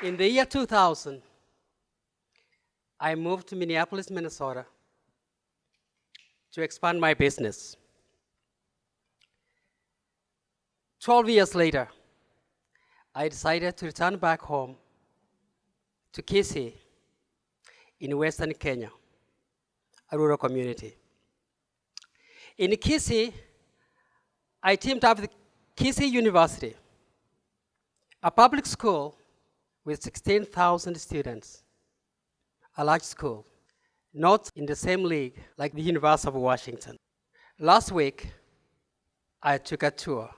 In the year 2000, I moved to Minneapolis, Minnesota to expand my business. 12 years later, I decided to return back home to Kisii in Western Kenya, a rural community. In Kisii, I teamed up with Kisii University, a public school with 16,000 students, a large school, not in the same league like the University of Washington. Last week, I took a tour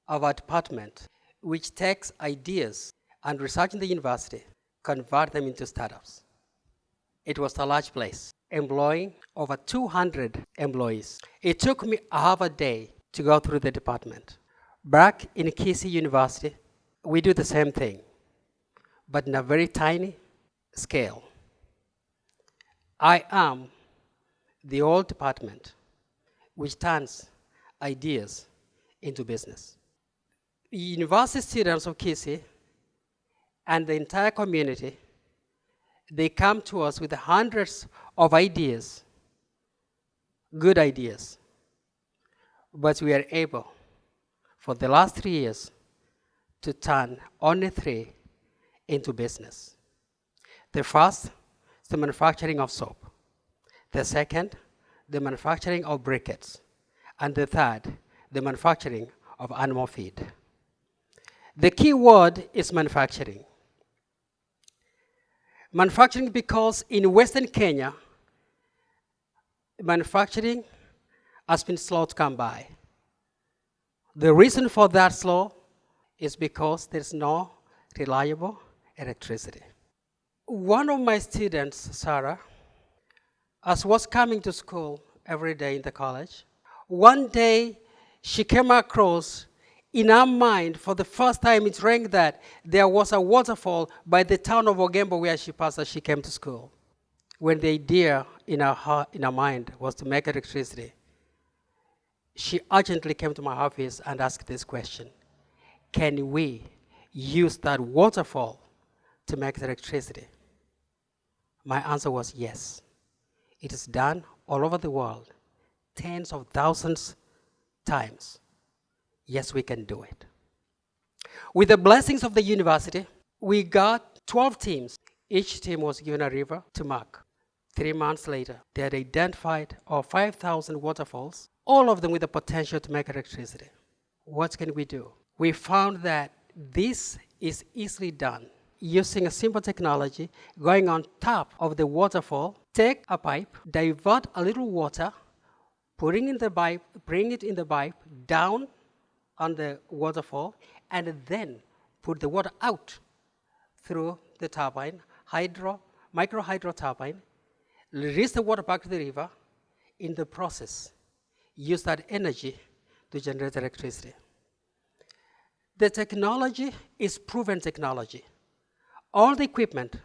of our department, which takes ideas and research in the university, convert them into startups. It was a large place, employing over 200 employees. It took me half a day to go through the department. Back in Kisii University, we do the same thing, but in a very tiny scale. I am the old department which turns ideas into business. The university students of Kisii and the entire community, they come to us with hundreds of ideas, good ideas, but we are able, for the last 3 years, to turn only 3 into business. The first is the manufacturing of soap. The second, the manufacturing of briquettes. And the third, the manufacturing of animal feed. The key word is manufacturing. Manufacturing because in Western Kenya, manufacturing has been slow to come by. The reason for that slow is because there's no reliable electricity. One of my students, Sarah, as was coming to school every day in the college, one day she came across in her mind for the first time it rang that there was a waterfall by the town of Ogembo where she passed as she came to school. When the idea in her mind was to make electricity, she urgently came to my office and asked this question: can we use that waterfall to make electricity? My answer was yes. It is done all over the world, tens of thousands times. Yes, we can do it. With the blessings of the university, we got 12 teams. Each team was given a river to mark. 3 months later, they had identified over 5,000 waterfalls, all of them with the potential to make electricity. What can we do? We found that this is easily done using a simple technology, going on top of the waterfall, take a pipe, divert a little water, bring it in the pipe down on the waterfall, and then put the water out through the turbine, micro hydro turbine, release the water back to the river. In the process, use that energy to generate electricity. The technology is proven technology. All the equipment,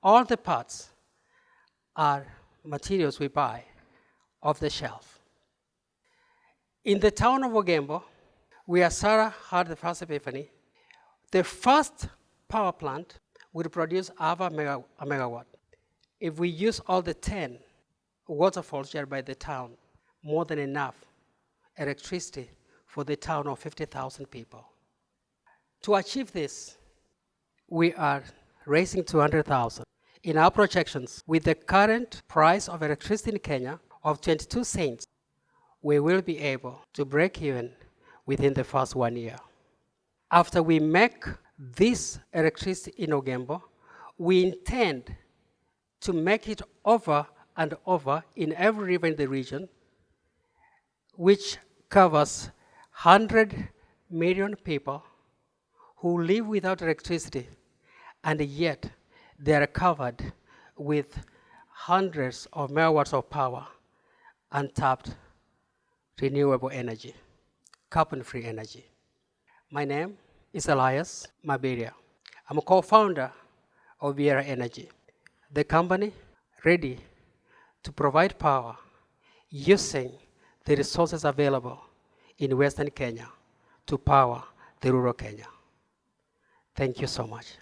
all the parts are materials we buy off the shelf. In the town of Ogembo, where Sarah had the first epiphany, the first power plant would produce half a megawatt. If we use all the 10 waterfalls shared by the town, more than enough electricity for the town of 50,000 people. To achieve this, we are raising 200,000. In our projections, with the current price of electricity in Kenya of 22 cents, we will be able to break even within the first 1 year. After we make this electricity in Ogembo, we intend to make it over and over in every river in the region, which covers 100 million people who live without electricity, and yet they are covered with hundreds of megawatts of power, untapped renewable energy, carbon-free energy. My name is Elias Mabiria. I'm a co-founder of Bieera Energy, the company ready to provide power using the resources available in Western Kenya to power the rural Kenya. Thank you so much.